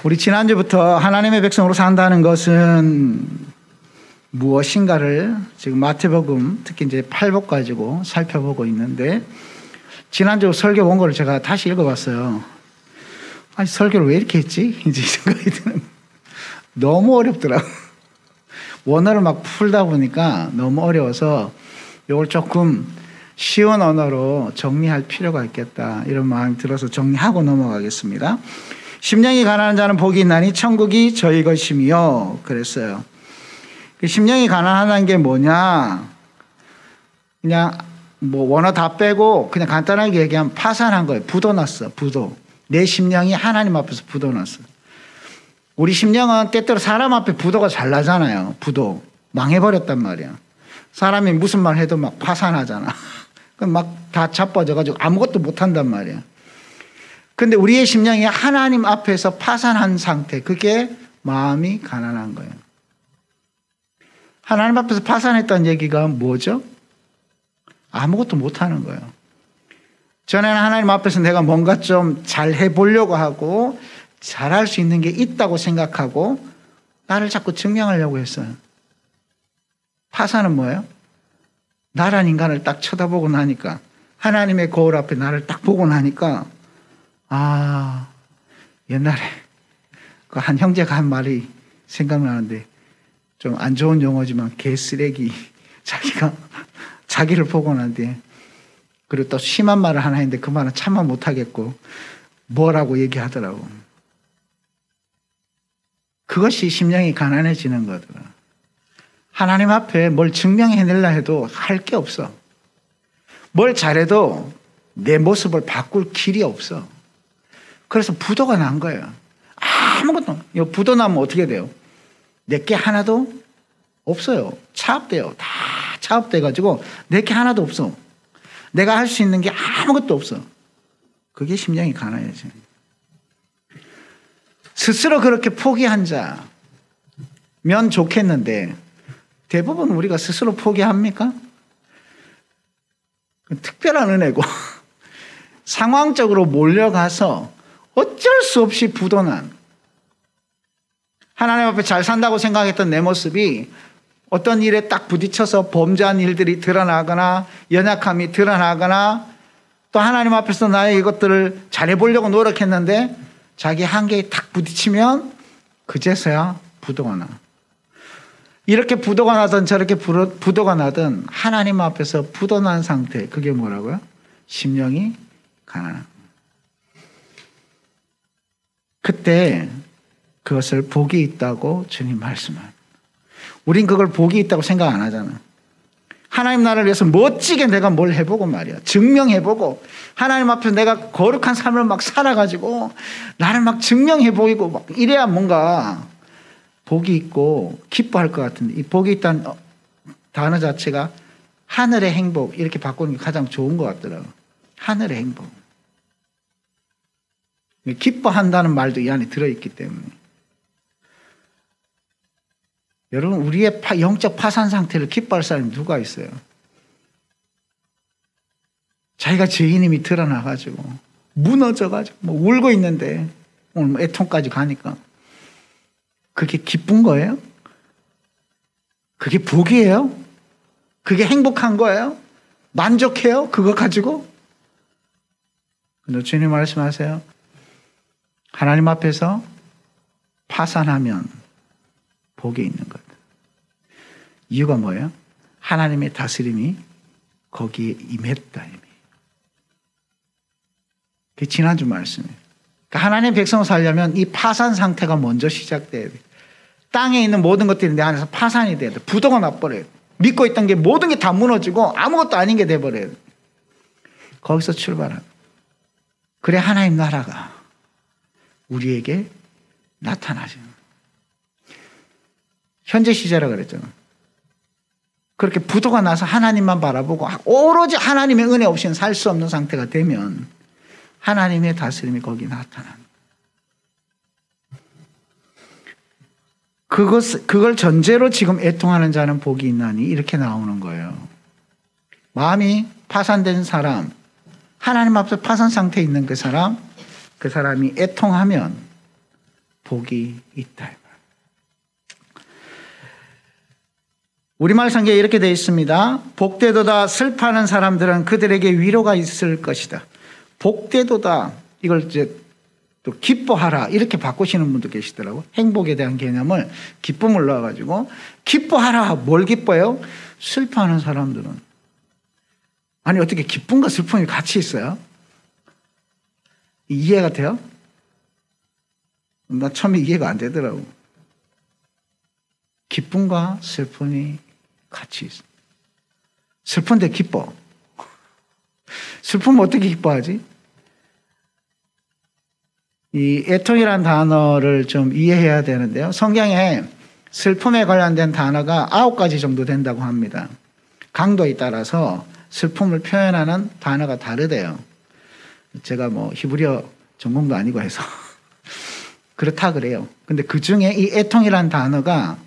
우리 지난주부터 하나님의 백성으로 산다는 것은 무엇인가를 지금 마태복음 특히 이제 8복 가지고 살펴보고 있는데, 지난주 설교 원고를 제가 다시 읽어봤어요. 아니, 설교를 왜 이렇게 했지? 이제 생각이 드는. 너무 어렵더라고. 원어를 막 풀다 보니까 너무 어려워서 이걸 조금 쉬운 언어로 정리할 필요가 있겠다, 이런 마음이 들어서 정리하고 넘어가겠습니다. 심령이 가난한 자는 복이 있나니 천국이 저희 것이며, 그랬어요. 심령이 가난하다는 게 뭐냐? 그냥 뭐 원어 다 빼고 그냥 간단하게 얘기하면 파산한 거예요. 부도났어. 부도. 내 심령이 하나님 앞에서 부도났어. 우리 심령은 때때로 사람 앞에 부도가 잘 나잖아요. 부도. 망해버렸단 말이야. 사람이 무슨 말 해도 막 파산하잖아. 그럼 막 다 자빠져가지고 아무것도 못한단 말이야. 근데 우리의 심령이 하나님 앞에서 파산한 상태, 그게 마음이 가난한 거예요. 하나님 앞에서 파산했다는 얘기가 뭐죠? 아무것도 못하는 거예요. 전에는 하나님 앞에서 내가 뭔가 좀 잘 해보려고 하고 잘할 수 있는 게 있다고 생각하고 나를 자꾸 증명하려고 했어요. 파산은 뭐예요? 나란 인간을 딱 쳐다보고 나니까, 하나님의 거울 앞에 나를 딱 보고 나니까, 아, 옛날에 그 한 형제가 한 말이 생각나는데, 좀 안 좋은 용어지만 개쓰레기. 자기가 자기를 보고 난 뒤에, 그리고 또 심한 말을 하나 했는데 그 말은 참아 못하겠고 뭐라고 얘기하더라고. 그것이 심령이 가난해지는 거더라. 하나님 앞에 뭘 증명해내려 해도 할 게 없어. 뭘 잘해도 내 모습을 바꿀 길이 없어. 그래서 부도가 난 거예요. 아무것도. 부도 나면 어떻게 돼요? 내게 하나도 없어요. 차업돼요. 다 차업돼가지고 내게 하나도 없어. 내가 할 수 있는 게 아무것도 없어. 그게 심령이 가난해져. 스스로 그렇게 포기한 자면 좋겠는데, 대부분 우리가 스스로 포기합니까? 특별한 은혜고 상황적으로 몰려가서 어쩔 수 없이 부도난, 하나님 앞에 잘 산다고 생각했던 내 모습이 어떤 일에 딱 부딪혀서 범죄한 일들이 드러나거나 연약함이 드러나거나, 또 하나님 앞에서 나의 이것들을 잘해보려고 노력했는데 자기 한계에 딱 부딪히면 그제서야 부도가 나. 이렇게 부도가 나든 저렇게 부도가 나든 하나님 앞에서 부도난 상태, 그게 뭐라고요? 심령이 가난한. 그때 그것을 복이 있다고 주님 말씀합니다. 우린 그걸 복이 있다고 생각 안 하잖아. 하나님 나라를 위해서 멋지게 내가 뭘 해보고 말이야. 증명해보고, 하나님 앞에서 내가 거룩한 삶을 막 살아가지고 나를 막 증명해보이고 막 이래야 뭔가 복이 있고 기뻐할 것 같은데, 이 복이 있다는 단어 자체가 하늘의 행복, 이렇게 바꾸는 게 가장 좋은 것 같더라고. 하늘의 행복. 기뻐한다는 말도 이 안에 들어있기 때문에. 여러분, 우리의 영적 파산 상태를 기뻐할 사람이 누가 있어요? 자기가 죄인임이 드러나가지고 무너져가지고 뭐 울고 있는데 오늘 뭐 애통까지 가니까 그게 기쁜 거예요? 그게 복이에요? 그게 행복한 거예요? 만족해요? 그거 가지고? 근데 주님 말씀하세요. 하나님 앞에서 파산하면 복이 있는 것. 이유가 뭐예요? 하나님의 다스림이 거기에 임했다. 그게 지난주 말씀이에요. 그러니까 하나님의 백성을 살려면 이 파산 상태가 먼저 시작돼야 돼. 땅에 있는 모든 것들이 내 안에서 파산이 돼야 돼. 부도가 나버려요. 믿고 있던 게 모든 게 다 무너지고 아무것도 아닌 게 돼버려요. 거기서 출발합니다. 그래 하나님 나라가 우리에게 나타나죠. 현재 시제라 그랬잖아. 그렇게 부도가 나서 하나님만 바라보고 오로지 하나님의 은혜 없이는 살 수 없는 상태가 되면 하나님의 다스림이 거기 나타납니다. 그걸 전제로 지금 애통하는 자는 복이 있나니 이렇게 나오는 거예요. 마음이 파산된 사람, 하나님 앞에서 파산 상태에 있는 그 사람이 애통하면 복이 있다. 우리말 성경에 이렇게 되어 있습니다. 복되도다 슬퍼하는 사람들은 그들에게 위로가 있을 것이다. 복되도다, 이걸 이제 또 기뻐하라 이렇게 바꾸시는 분도 계시더라고요. 행복에 대한 개념을 기쁨을 넣어가지고 기뻐하라. 뭘 기뻐요? 슬퍼하는 사람들은. 아니 어떻게 기쁨과 슬픔이 같이 있어요? 이해가 돼요? 나 처음에 이해가 안 되더라고. 기쁨과 슬픔이 같이 있어. 슬픈데 기뻐. 슬픔은 어떻게 기뻐하지? 이 애통이라는 단어를 좀 이해해야 되는데요. 성경에 슬픔에 관련된 단어가 9가지 정도 된다고 합니다. 강도에 따라서 슬픔을 표현하는 단어가 다르대요. 제가 뭐 히브리어 전공도 아니고 해서 그렇다 그래요. 근데 그 중에 이 애통이라는 단어가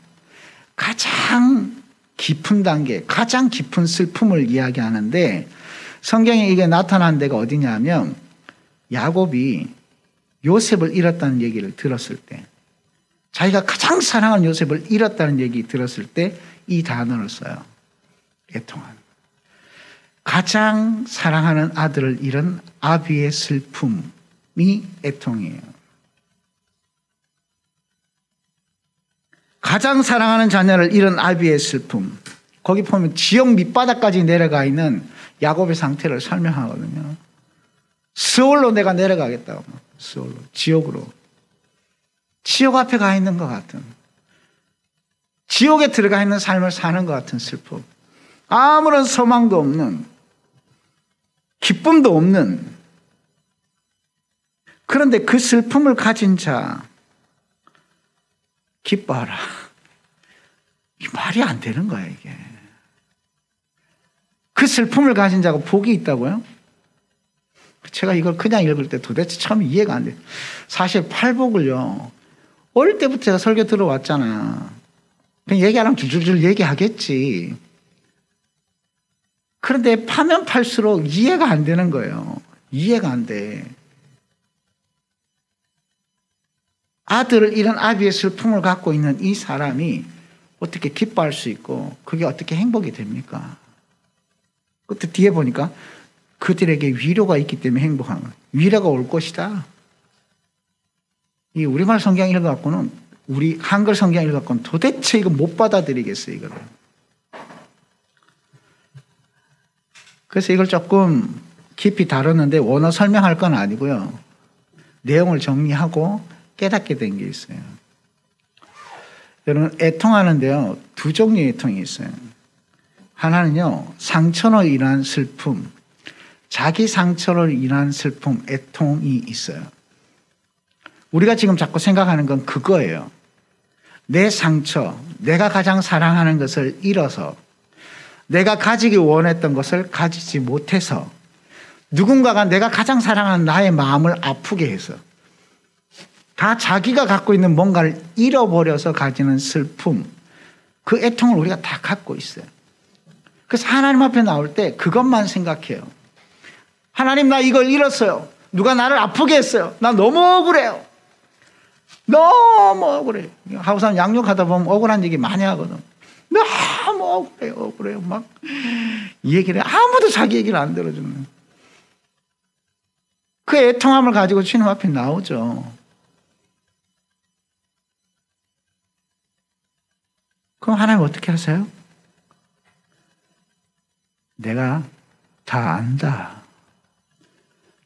가장 깊은 단계, 가장 깊은 슬픔을 이야기하는데 성경에 이게 나타난 데가 어디냐면 야곱이 요셉을 잃었다는 얘기를 들었을 때, 자기가 가장 사랑하는 요셉을 잃었다는 얘기 들었을 때 이 단어를 써요. 애통한. 가장 사랑하는 아들을 잃은 아비의 슬픔이 애통이에요. 가장 사랑하는 자녀를 잃은 아비의 슬픔. 거기 보면 지옥 밑바닥까지 내려가 있는 야곱의 상태를 설명하거든요. 스올로 내가 내려가겠다고. 스올로. 지옥으로. 지옥 앞에 가 있는 것 같은. 지옥에 들어가 있는 삶을 사는 것 같은 슬픔. 아무런 소망도 없는, 기쁨도 없는. 그런데 그 슬픔을 가진 자, 기뻐하라. 이 말이 안 되는 거야, 이게. 그 슬픔을 가진 자가 복이 있다고요? 제가 이걸 그냥 읽을 때 도대체 처음 이해가 안 돼요. 사실 팔복을요, 어릴 때부터 제가 설교 들어왔잖아. 그냥 얘기하려면 줄줄줄 얘기하겠지. 그런데 파면 팔수록 이해가 안 되는 거예요. 이해가 안 돼. 아들을 잃은 아비의 슬픔을 갖고 있는 이 사람이 어떻게 기뻐할 수 있고 그게 어떻게 행복이 됩니까? 그때 뒤에 보니까 그들에게 위로가 있기 때문에 행복한 거예요. 위로가 올 것이다. 이 우리말 성경 읽어갖고는, 우리 한글 성경 읽어갖고는 도대체 이거 못 받아들이겠어요, 이거를. 그래서 이걸 조금 깊이 다뤘는데 원어 설명할 건 아니고요. 내용을 정리하고 깨닫게 된 게 있어요. 여러분, 애통하는데요, 두 종류의 애통이 있어요. 하나는요, 상처로 인한 슬픔, 자기 상처로 인한 슬픔, 애통이 있어요. 우리가 지금 자꾸 생각하는 건 그거예요. 내 상처, 내가 가장 사랑하는 것을 잃어서, 내가 가지기 원했던 것을 가지지 못해서, 누군가가 내가 가장 사랑하는 나의 마음을 아프게 해서, 다 자기가 갖고 있는 뭔가를 잃어버려서 가지는 슬픔, 그 애통을 우리가 다 갖고 있어요. 그래서 하나님 앞에 나올 때 그것만 생각해요. 하나님, 나 이걸 잃었어요. 누가 나를 아프게 했어요. 나 너무 억울해요. 너무 억울해요. 한국 사람 양육하다 보면 억울한 얘기 많이 하거든. 너무 억울해요. 억울해요. 막 이 얘기를 아무도 자기 얘기를 안 들어주는. 그 애통함을 가지고 주님 앞에 나오죠. 그럼 하나님 어떻게 하세요? 내가 다 안다.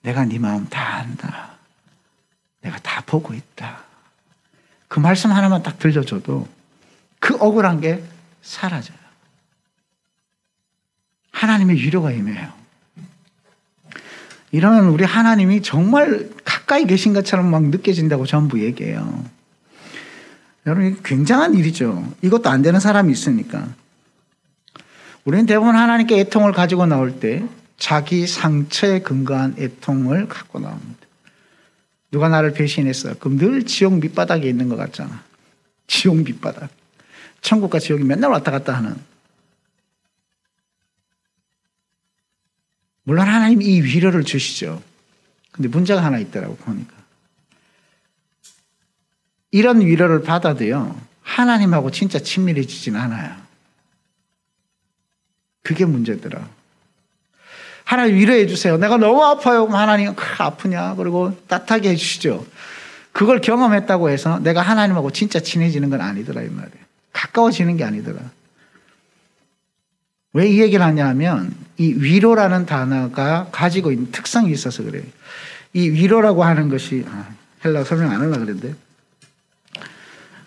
내가 네 마음 다 안다. 내가 다 보고 있다. 그 말씀 하나만 딱 들려줘도 그 억울한 게 사라져요. 하나님의 위로가 임해요. 이러면 우리 하나님이 정말 가까이 계신 것처럼 막 느껴진다고 전부 얘기해요. 여러분, 굉장한 일이죠. 이것도 안 되는 사람이 있으니까. 우리는 대부분 하나님께 애통을 가지고 나올 때 자기 상처에 근거한 애통을 갖고 나옵니다. 누가 나를 배신했어. 그럼 늘 지옥 밑바닥에 있는 것 같잖아. 지옥 밑바닥. 천국과 지옥이 맨날 왔다 갔다 하는. 물론 하나님 이 위로를 주시죠. 근데 문제가 하나 있더라고 보니까. 이런 위로를 받아도요, 하나님하고 진짜 친밀해지진 않아요. 그게 문제더라. 하나님 위로해 주세요. 내가 너무 아파요. 그럼 하나님, 아프냐? 그리고 따뜻하게 해주시죠. 그걸 경험했다고 해서 내가 하나님하고 진짜 친해지는 건 아니더라, 이 말이에요. 가까워지는 게 아니더라. 왜 이 얘기를 하냐면, 이 위로라는 단어가 가지고 있는 특성이 있어서 그래요. 이 위로라고 하는 것이, 헬라어 설명 안 하려고 그랬는데,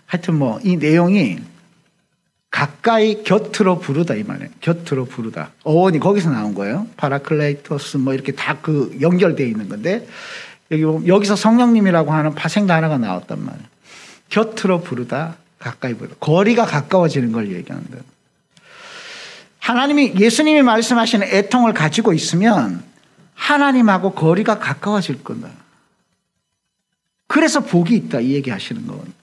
하여튼 이 내용이 가까이 곁으로 부르다 이 말이에요. 곁으로 부르다. 어원이 거기서 나온 거예요. 파라클레이토스 이렇게 다 그 연결되어 있는 건데, 여기서 성령님이라고 하는 파생 단어가 나왔단 말이에요. 곁으로 부르다, 가까이 부르다. 거리가 가까워지는 걸 얘기하는 거예요. 예수님이 말씀하시는 애통을 가지고 있으면 하나님하고 거리가 가까워질 거다. 그래서 복이 있다 이 얘기 하시는 거거든요.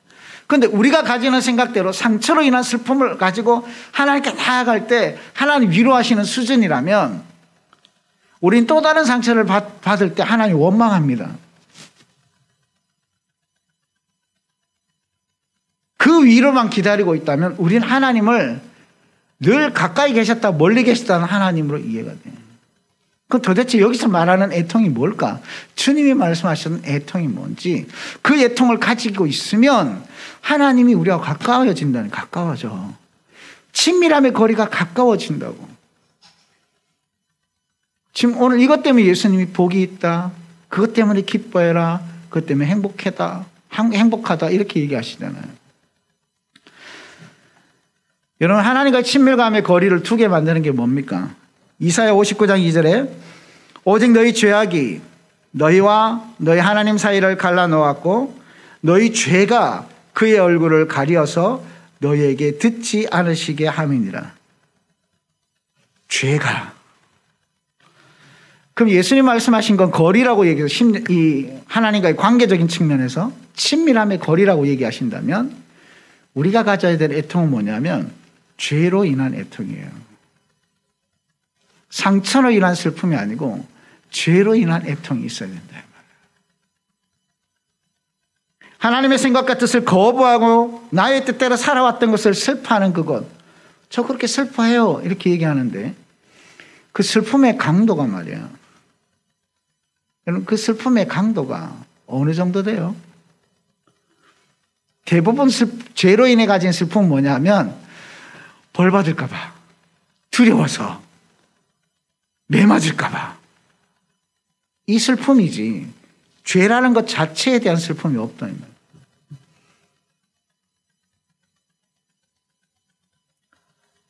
그런데 우리가 가지는 생각대로 상처로 인한 슬픔을 가지고 하나님께 나아갈 때 하나님 위로하시는 수준이라면 우린 또 다른 상처를 받을 때 하나님 원망합니다. 그 위로만 기다리고 있다면 우린 하나님을 늘 가까이 계셨다 멀리 계셨다는 하나님으로 이해가 돼요. 그럼 도대체 여기서 말하는 애통이 뭘까? 주님이 말씀하셨던 애통이 뭔지, 그 애통을 가지고 있으면 하나님이 우리와 가까워져. 친밀함의 거리가 가까워진다고. 지금 오늘 이것 때문에 예수님이 복이 있다, 그것 때문에 기뻐해라, 그것 때문에 행복하다 이렇게 얘기하시잖아요. 여러분, 하나님과의 친밀감의 거리를 두게 만드는 게 뭡니까? 이사야 59장 2절에 오직 너희 죄악이 너희와 너희 하나님 사이를 갈라놓았고 너희 죄가 그의 얼굴을 가리어서 너희에게 듣지 않으시게 함이니라. 죄가. 그럼 예수님 말씀하신 건 거리라고 얘기해서 이 하나님과의 관계적인 측면에서 친밀함의 거리라고 얘기하신다면 우리가 가져야 될 애통은 뭐냐면 죄로 인한 애통이에요. 상처로 인한 슬픔이 아니고 죄로 인한 애통이 있어야 된다. 하나님의 생각과 뜻을 거부하고 나의 뜻대로 살아왔던 것을 슬퍼하는 그것, 저 그렇게 슬퍼해요 이렇게 얘기하는데 그 슬픔의 강도가 말이에요. 여러분, 그 슬픔의 강도가 어느 정도 돼요? 대부분 죄로 인해 가진 슬픔은 뭐냐면 벌 받을까 봐, 두려워서, 매 맞을까 봐, 이 슬픔이지 죄라는 것 자체에 대한 슬픔이 없다.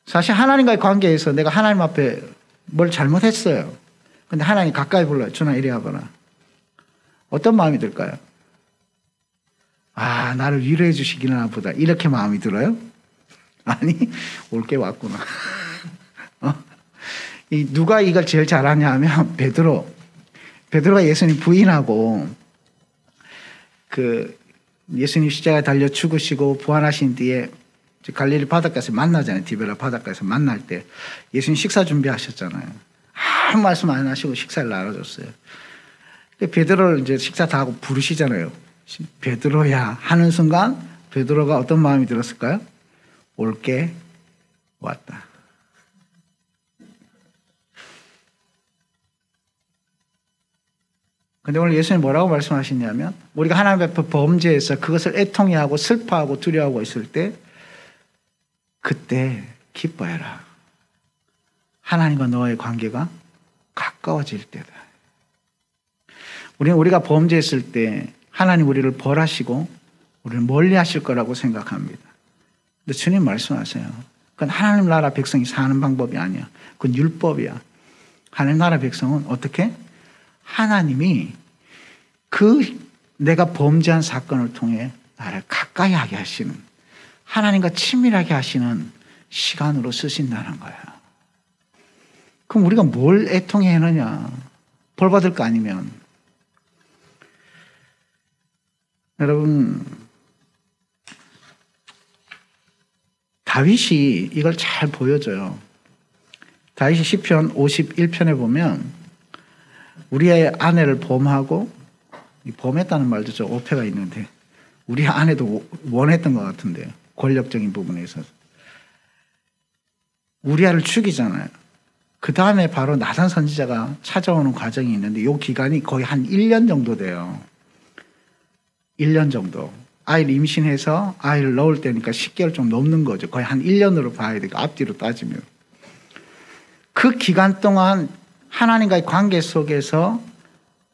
사실 하나님과의 관계에서 내가 하나님 앞에 뭘 잘못했어요. 근데 하나님 가까이 불러요. 준아 이리 와봐라. 어떤 마음이 들까요? 아, 나를 위로해 주시기나 보다 이렇게 마음이 들어요? 아니, 올 게 왔구나. 누가 이걸 제일 잘하냐 하면 베드로가 예수님 부인하고 그 예수님 십자가에 달려 죽으시고 부활하신 뒤에 갈릴리 바닷가에서 만나잖아요. 디베라 바닷가에서 만날 때 예수님 식사 준비하셨잖아요. 아무 말씀 안 하시고 식사를 나눠줬어요. 베드로를 이제 식사 다 하고 부르시잖아요. 베드로야 하는 순간 베드로가 어떤 마음이 들었을까요? 올게 왔다. 근데 오늘 예수님 뭐라고 말씀하시냐면 우리가 하나님 앞에 범죄해서 그것을 애통해하고 슬퍼하고 두려워하고 있을 때 그때 기뻐해라. 하나님과 너의 관계가 가까워질 때다. 우리가 범죄했을 때 하나님 우리를 벌하시고 우리를 멀리하실 거라고 생각합니다. 근데 주님 말씀하세요. 그건 하나님 나라 백성이 사는 방법이 아니야. 그건 율법이야. 하나님 나라 백성은 어떻게? 하나님이 내가 범죄한 사건을 통해 나를 가까이 하게 하시는, 하나님과 친밀하게 하시는 시간으로 쓰신다는 거야. 그럼 우리가 뭘 애통해 하느냐? 벌 받을 거 아니면. 여러분, 다윗이 이걸 잘 보여줘요. 다윗이 시편 51편에 보면 우리의 아내를 범하고, 범했다는 말도 좀 어폐가 있는데 우리 아내도 원했던 것 같은데, 권력적인 부분에 있어서. 우리아를 죽이잖아요. 그 다음에 바로 나단 선지자가 찾아오는 과정이 있는데 이 기간이 거의 한 1년 정도 돼요. 1년 정도. 아이를 임신해서 아이를 넣을 때니까 10개월 좀 넘는 거죠. 거의 한 1년으로 봐야 되고 앞뒤로 따지면. 그 기간 동안 하나님과의 관계 속에서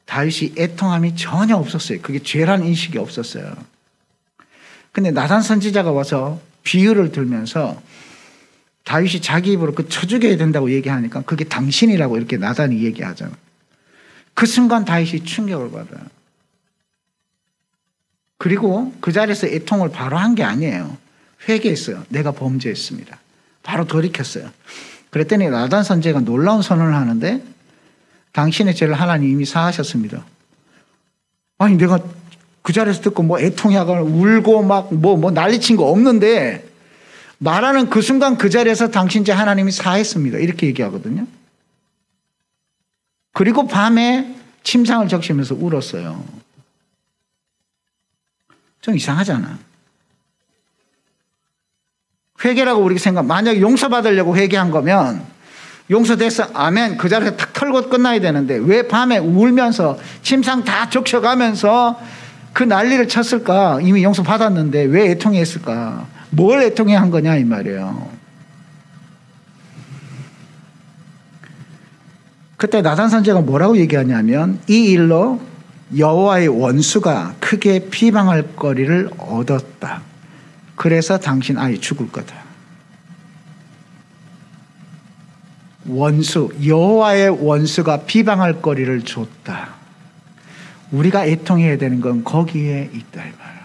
다윗이 애통함이 전혀 없었어요. 그게 죄라는 인식이 없었어요. 근데 나단 선지자가 와서 비유를 들면서 다윗이 자기 입으로 그 쳐 죽여야 된다고 얘기하니까 그게 당신이라고 이렇게 나단이 얘기하잖아. 그 순간 다윗이 충격을 받아요. 그리고 그 자리에서 애통을 바로 한 게 아니에요. 회개했어요. 내가 범죄했습니다. 바로 돌이켰어요. 그랬더니 나단 선지자가 놀라운 선언을 하는데 당신의 죄를 하나님 이미 사하셨습니다. 아니 내가 그 자리에서 듣고 뭐 애통하거나 울고 막 뭐 난리친 거 없는데 말하는 그 순간 그 자리에서 당신 죄 하나님이 사했습니다. 이렇게 얘기하거든요. 그리고 밤에 침상을 적시면서 울었어요. 좀 이상하잖아. 회개라고 우리가 만약에 용서받으려고 회개한 거면 용서됐어. 아멘. 그 자리에서 탁 털고 끝나야 되는데 왜 밤에 울면서 침상 다 적셔가면서 그 난리를 쳤을까? 이미 용서받았는데 왜 애통해 했을까? 뭘 애통해 한 거냐 이 말이에요. 그때 나단 선지자가 뭐라고 얘기하냐면 이 일로 여호와의 원수가 크게 비방할 거리를 얻었다. 그래서 당신 아이 죽을 거다. 원수, 여호와의 원수가 비방할 거리를 줬다. 우리가 애통해야 되는 건 거기에 있다 이 말.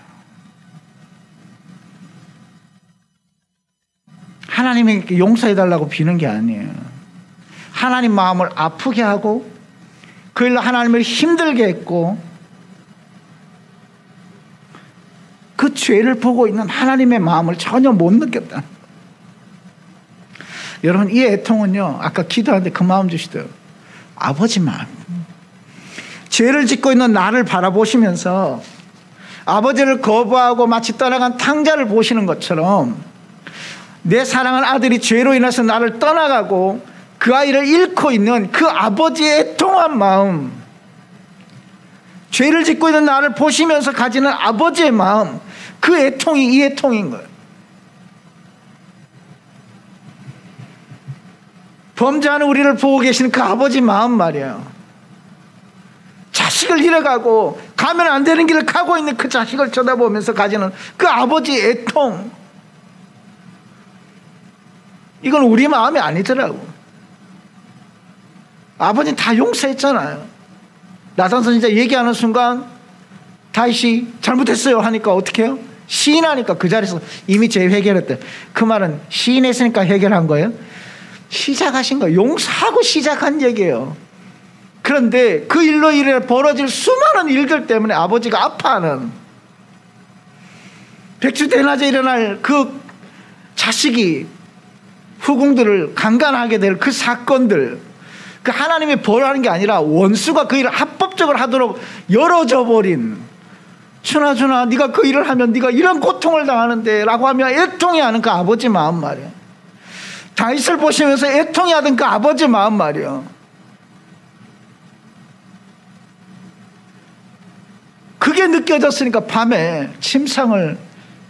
하나님에게 용서해달라고 비는 게 아니에요. 하나님 마음을 아프게 하고 그 일로 하나님을 힘들게 했고 그 죄를 보고 있는 하나님의 마음을 전혀 못 느꼈다. 여러분 이 애통은요 아까 기도하는데 그 마음 주시더라고요. 아버지 마음. 죄를 짓고 있는 나를 바라보시면서 아버지를 거부하고 마치 떠나간 탕자를 보시는 것처럼 내 사랑하는 아들이 죄로 인해서 나를 떠나가고 그 아이를 잃고 있는 그 아버지의 애통한 마음, 죄를 짓고 있는 나를 보시면서 가지는 아버지의 마음, 그 애통이 이 애통인 거예요. 범죄하는 우리를 보고 계시는 그 아버지 마음 말이에요. 자식을 잃어가고 가면 안 되는 길을 가고 있는 그 자식을 쳐다보면서 가지는 그 아버지의 애통. 이건 우리 마음이 아니더라고. 아버지는 다 용서했잖아요. 나단 선지자 얘기하는 순간 다윗이 잘못했어요 하니까 어떻게 해요? 시인하니까 그 자리에서 이미 죄 해결했대. 그 말은 시인했으니까 해결한 거예요? 시작하신 거예요. 용서하고 시작한 얘기예요. 그런데 그 일로 벌어질 수많은 일들 때문에 아버지가 아파하는 백주대낮에 일어날 그 자식이 후궁들을 강간하게 될 그 사건들, 그 하나님이 벌하는 게 아니라 원수가 그 일을 합법적으로 하도록 열어줘 버린, 준아 네가 그 일을 하면 네가 이런 고통을 당하는데 라고 하며 애통해하는 그 아버지 마음 말이야. 다윗을 보시면서 애통해하던 그 아버지 마음 말이야. 그게 느껴졌으니까 밤에 침상을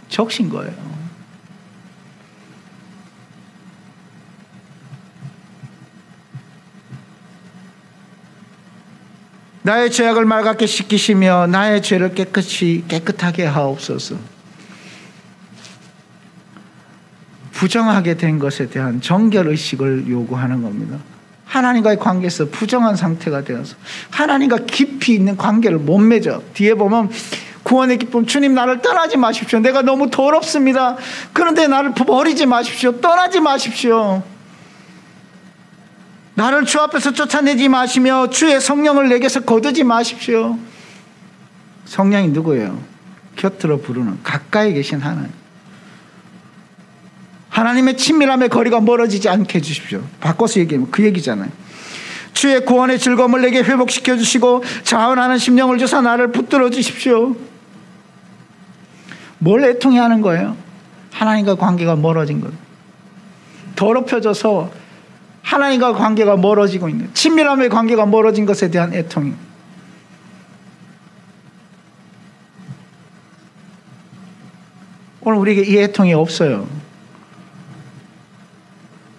적신 거예요. 나의 죄악을 맑게 씻기시며 나의 죄를 깨끗하게 하옵소서. 부정하게 된 것에 대한 정결의식을 요구하는 겁니다. 하나님과의 관계에서 부정한 상태가 되어서 하나님과 깊이 있는 관계를 못 맺어. 뒤에 보면 구원의 기쁨, 주님 나를 떠나지 마십시오. 내가 너무 더럽습니다. 그런데 나를 버리지 마십시오. 떠나지 마십시오. 나를 주 앞에서 쫓아내지 마시며 주의 성령을 내게서 거두지 마십시오. 성령이 누구예요? 곁으로 부르는 가까이 계신 하나님. 하나님의 친밀함의 거리가 멀어지지 않게 해주십시오. 바꿔서 얘기하면 그 얘기잖아요. 주의 구원의 즐거움을 내게 회복시켜 주시고 자원하는 심령을 주사 나를 붙들어 주십시오. 뭘 애통해 하는 거예요? 하나님과 관계가 멀어진 것. 더럽혀져서 하나님과 관계가 멀어지고 있는, 친밀함의 관계가 멀어진 것에 대한 애통이. 오늘 우리에게 이 애통이 없어요.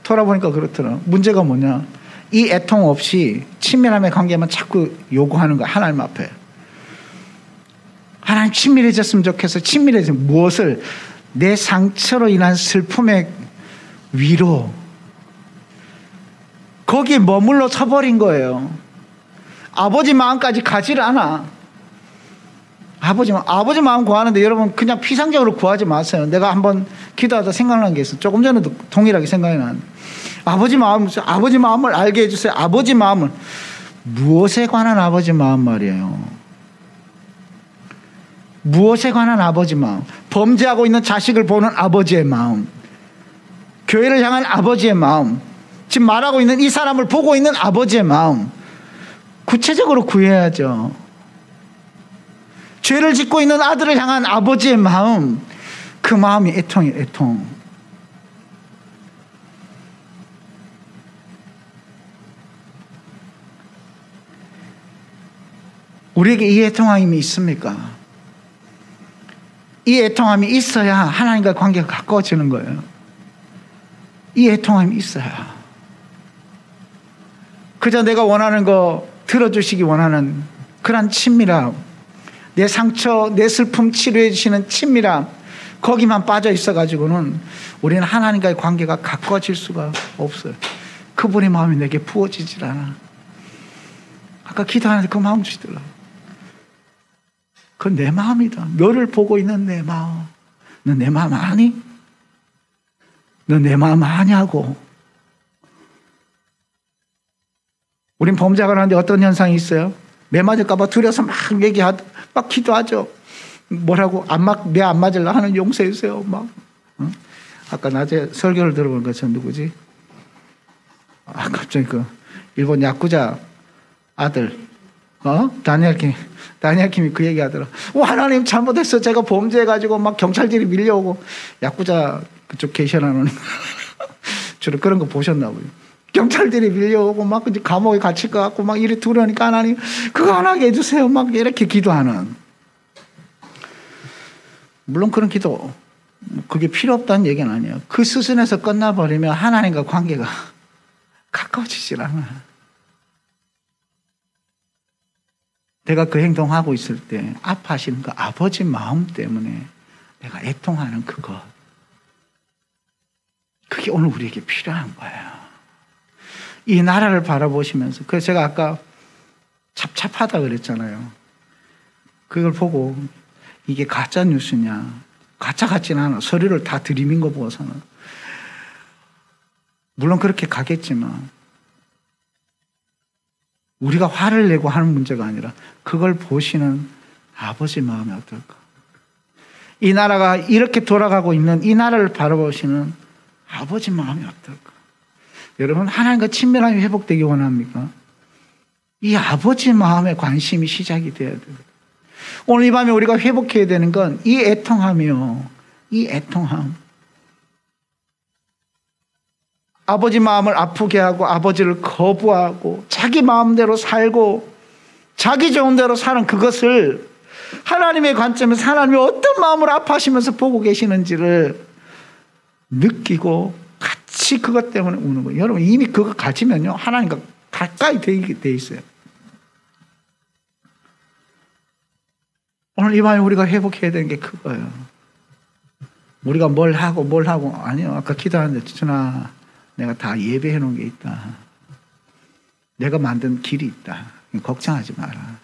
돌아보니까 그렇더라. 문제가 뭐냐? 이 애통 없이 친밀함의 관계만 자꾸 요구하는 거야. 하나님 앞에. 하나님 친밀해졌으면 좋겠어. 친밀해지면 무엇을? 내 상처로 인한 슬픔의 위로. 거기에 머물러 서버린 거예요. 아버지 마음까지 가지를 않아. 아버지 마음 구하는데 여러분 그냥 피상적으로 구하지 마세요. 내가 한번 기도하다 생각난 게 있어. 조금 전에도 동일하게 생각이 나는데. 아버지 마음을 알게 해주세요. 아버지 마음을. 무엇에 관한 아버지 마음 말이에요. 무엇에 관한 아버지 마음. 범죄하고 있는 자식을 보는 아버지의 마음. 교회를 향한 아버지의 마음. 지금 말하고 있는 이 사람을 보고 있는 아버지의 마음. 구체적으로 구해야죠. 죄를 짓고 있는 아들을 향한 아버지의 마음. 그 마음이 애통이에요. 애통. 우리에게 이 애통함이 있습니까? 이 애통함이 있어야 하나님과 관계가 가까워지는 거예요. 이 애통함이 있어야. 그저 내가 원하는 거 들어주시기 원하는 그런 친밀함, 내 상처, 내 슬픔 치료해 주시는 친밀함, 거기만 빠져 있어가지고는 우리는 하나님과의 관계가 가까워질 수가 없어요. 그분의 마음이 내게 부어지질 않아. 아까 기도하는데 그 마음 주시더라고요. 그건 내 마음이다. 너를 보고 있는 내 마음. 너 내 마음 아니? 너 내 마음 아냐고. 우린 범죄가 하는데 어떤 현상이 있어요? 매 맞을까봐 두려워서 막 막 기도하죠. 뭐라고? 내 안 맞을라 하는 용서해주세요. 막. 아까 낮에 설교를 들어본 것은 누구지? 갑자기 일본 야쿠자 아들, 다니엘 킴이 그 얘기 하더라. 하나님 잘못했어. 제가 범죄해가지고 막 경찰들이 밀려오고. 야쿠자 그쪽 계셔라는 주로 그런 거 보셨나 봐요. 경찰들이 밀려오고 막 이제 감옥에 갇힐 것 같고 막 이래 두려우니까 하나님 그거 안 하게 해주세요. 막 이렇게 기도하는. 물론 그런 기도 그게 필요 없다는 얘기는 아니에요. 그 수준에서 끝나버리면 하나님과 관계가 가까워지질 않아. 내가 그 행동하고 있을 때 아파하시는 그 아버지 마음 때문에 내가 애통하는 그것, 그게 오늘 우리에게 필요한 거예요. 이 나라를 바라보시면서, 그래서 제가 아까 찹찹하다 그랬잖아요. 그걸 보고 이게 가짜 뉴스냐, 가짜 같지는 않아. 서류를 다 들이민 거 보고서는 물론 그렇게 가겠지만 우리가 화를 내고 하는 문제가 아니라 그걸 보시는 아버지 마음이 어떨까? 이 나라가 이렇게 돌아가고 있는 이 나라를 바라보시는 아버지 마음이 어떨까? 여러분, 하나님과 친밀함이 회복되기 원합니까? 이 아버지 마음의 관심이 시작이 돼야 돼요. 오늘 이 밤에 우리가 회복해야 되는 건 이 애통함이요. 이 애통함. 아버지 마음을 아프게 하고 아버지를 거부하고 자기 마음대로 살고 자기 좋은 대로 사는 그것을 하나님의 관점에서 하나님이 어떤 마음을 아파하시면서 보고 계시는지를 느끼고 같이 그것 때문에 우는 거예요. 여러분, 이미 그거 가지면요 하나님과 가까이 돼 있어요. 오늘 이 밤에 우리가 회복해야 되는 게 그거예요. 우리가 뭘 하고 아니요. 아까 기도하는데 주나 내가 다 예배해 놓은 게 있다. 내가 만든 길이 있다. 걱정하지 마라.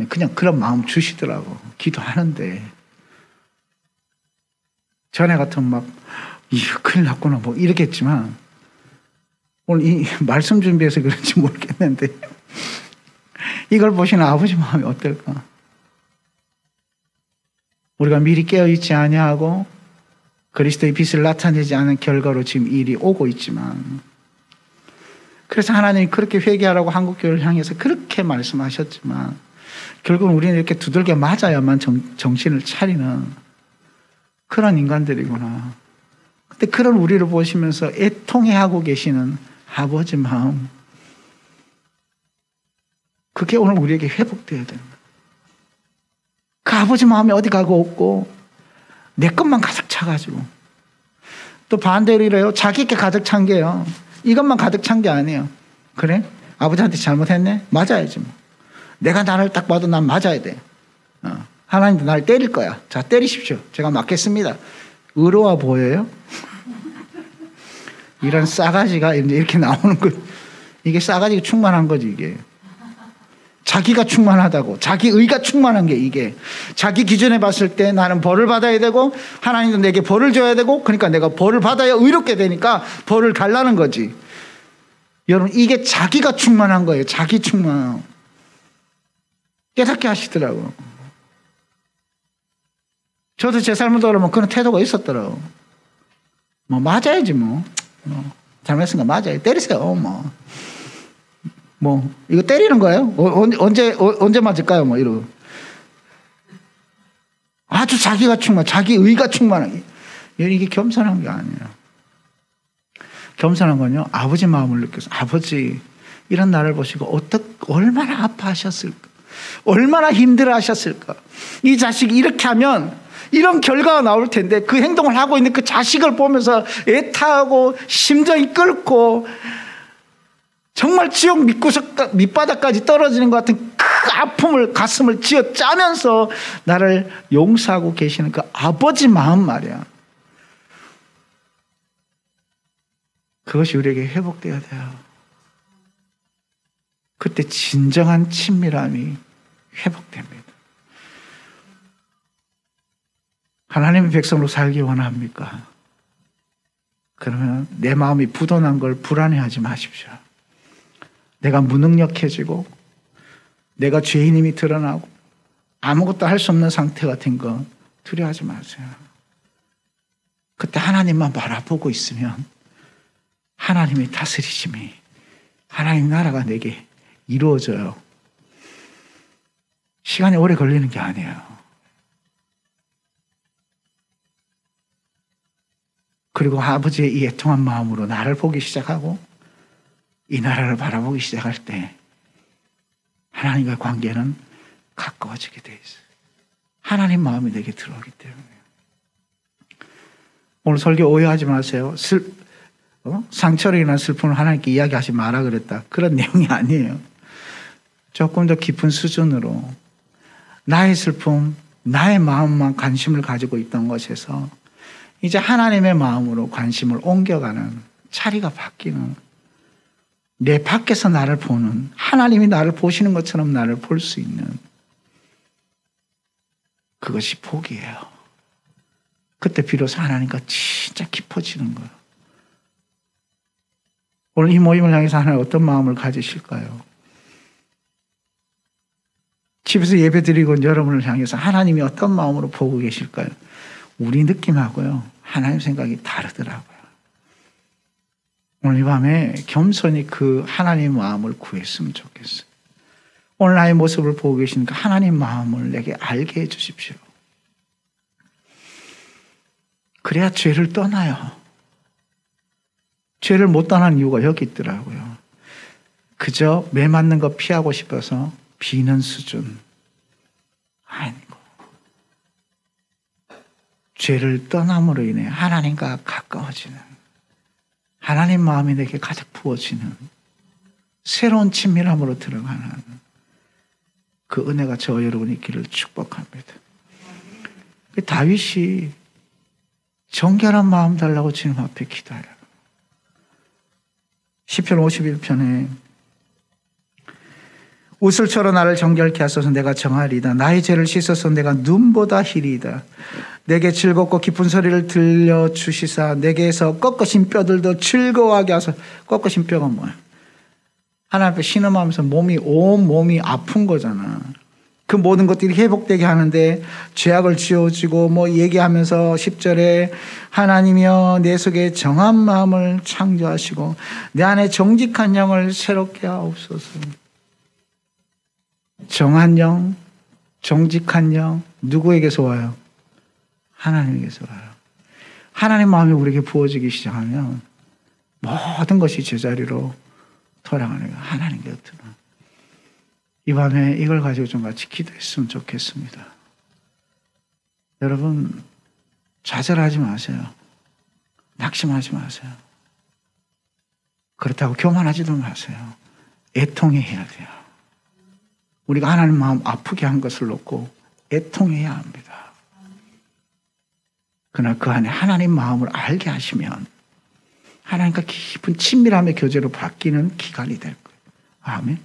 그냥 그런 마음 주시더라고. 기도하는데 전에 같으면 막 이거 큰일 났구나 뭐 이러겠지만 오늘 이 말씀 준비해서 그런지 모르겠는데 이걸 보시는 아버지 마음이 어떨까? 우리가 미리 깨어있지 아니하고 그리스도의 빛을 나타내지 않은 결과로 지금 일이 오고 있지만, 그래서 하나님이 그렇게 회개하라고 한국교회를 향해서 그렇게 말씀하셨지만 결국은 우리는 이렇게 두들겨 맞아야만 정신을 차리는 그런 인간들이구나. 근데 그런 우리를 보시면서 애통해하고 계시는 아버지 마음, 그게 오늘 우리에게 회복되어야 됩니다. 그 아버지 마음이 어디 가고 없고 내 것만 가득 차가지고, 또 반대로 이래요. 자기 게 가득 찬 게요. 이것만 가득 찬 게 아니에요. 그래? 아버지한테 잘못했네? 맞아야지 뭐. 내가 나를 딱 봐도 난 맞아야 돼. 하나님도 나를 때릴 거야. 자, 때리십시오. 제가 맞겠습니다. 의로워 보여요? 이런 싸가지가 이렇게 나오는 거, 이게 싸가지가 충만한 거지, 이게. 자기가 충만하다고, 자기 의가 충만한 게 이게. 자기 기준에 봤을 때 나는 벌을 받아야 되고, 하나님도 내게 벌을 줘야 되고, 그러니까 내가 벌을 받아야 의롭게 되니까 벌을 달라는 거지. 여러분, 이게 자기가 충만한 거예요. 자기 충만. 깨닫게 하시더라고. 저도 제 삶을 돌아보면 그런 태도가 있었더라고. 뭐, 맞아야지, 뭐. 잘못했으니까 맞아요. 때리세요, 뭐, 이거 때리는 거예요? 언제 맞을까요? 뭐, 이러고. 아주 자기가 자기 의가 충만한, 이게 겸손한 게 아니에요. 겸손한 건요, 아버지 마음을 느껴서, 아버지, 이런 나를 보시고, 얼마나 아파하셨을까? 얼마나 힘들어 하셨을까? 이 자식이 이렇게 하면, 이런 결과가 나올 텐데, 그 행동을 하고 있는 그 자식을 보면서 애타하고, 심정이 끓고, 정말 지옥 밑바닥까지 떨어지는 것 같은 그 아픔을, 가슴을 쥐어 짜면서 나를 용서하고 계시는 그 아버지 마음 말이야. 그것이 우리에게 회복되어야 돼요. 그때 진정한 친밀함이 회복됩니다. 하나님의 백성으로 살기 원합니까? 그러면 내 마음이 부도난 걸 불안해하지 마십시오. 내가 무능력해지고 내가 죄인임이 드러나고 아무것도 할 수 없는 상태가 된 거 두려워하지 마세요. 그때 하나님만 바라보고 있으면 하나님의 다스리심이, 하나님 나라가 내게 이루어져요. 시간이 오래 걸리는 게 아니에요. 그리고 아버지의 이 애통한 마음으로 나를 보기 시작하고 이 나라를 바라보기 시작할 때 하나님과의 관계는 가까워지게 돼 있어요. 하나님 마음이 내게 들어오기 때문에. 오늘 설교 오해하지 마세요. 상처로 인한 슬픔을 하나님께 이야기하지 마라 그랬다. 그런 내용이 아니에요. 조금 더 깊은 수준으로 나의 슬픔, 나의 마음만 관심을 가지고 있던 것에서 이제 하나님의 마음으로 관심을 옮겨가는, 자리가 바뀌는, 내 밖에서 나를 보는, 하나님이 나를 보시는 것처럼 나를 볼 수 있는, 그것이 복이에요. 그때 비로소 하나님과 진짜 깊어지는 거예요. 오늘 이 모임을 향해서 하나님 어떤 마음을 가지실까요? 집에서 예배 드리고 여러분을 향해서 하나님이 어떤 마음으로 보고 계실까요? 우리 느낌하고요, 하나님 생각이 다르더라고요. 오늘 이 밤에 겸손히 그 하나님 마음을 구했으면 좋겠어요. 오늘 나의 모습을 보고 계시니까 하나님 마음을 내게 알게 해 주십시오. 그래야 죄를 떠나요. 죄를 못 떠나는 이유가 여기 있더라고요. 그저 매 맞는 거 피하고 싶어서 비는 수준 아니고, 죄를 떠남으로 인해 하나님과 가까워지는, 하나님 마음이 내게 가득 부어지는 새로운 친밀함으로 들어가는 그 은혜가 저와 여러분 있기를 축복합니다. 다윗이 정결한 마음 달라고 주님 앞에 기도해요. 시편 51편에 우슬초로 나를 정결케 하소서. 내가 정하리이다. 나의 죄를 씻어서 내가 눈보다 희리이다. 내게 즐겁고 기쁜 소리를 들려주시사 내게서 꺾으신 뼈들도 즐거워하게 하소서. 꺾으신 뼈가 뭐야? 하나님 앞에 신음하면서 온 몸이 아픈 거잖아. 그 모든 것들이 회복되게 하는데 죄악을 지워주고 얘기하면서 10절에 하나님이여 내 속에 정한 마음을 창조하시고 내 안에 정직한 영을 새롭게 하옵소서. 정한 영, 정직한 영, 누구에게서 와요? 하나님에게서 와요. 하나님 마음이 우리에게 부어지기 시작하면 모든 것이 제자리로 돌아가는 거예요. 하나님 곁으로. 이 밤에 이걸 가지고 좀 같이 기도했으면 좋겠습니다. 여러분, 좌절하지 마세요. 낙심하지 마세요. 그렇다고 교만하지도 마세요. 애통해야 돼요. 우리가 하나님 마음 아프게 한 것을 놓고 애통해야 합니다. 그러나 그 안에 하나님 마음을 알게 하시면 하나님과 깊은 친밀함의 교제로 바뀌는 기간이 될 거예요. 아멘.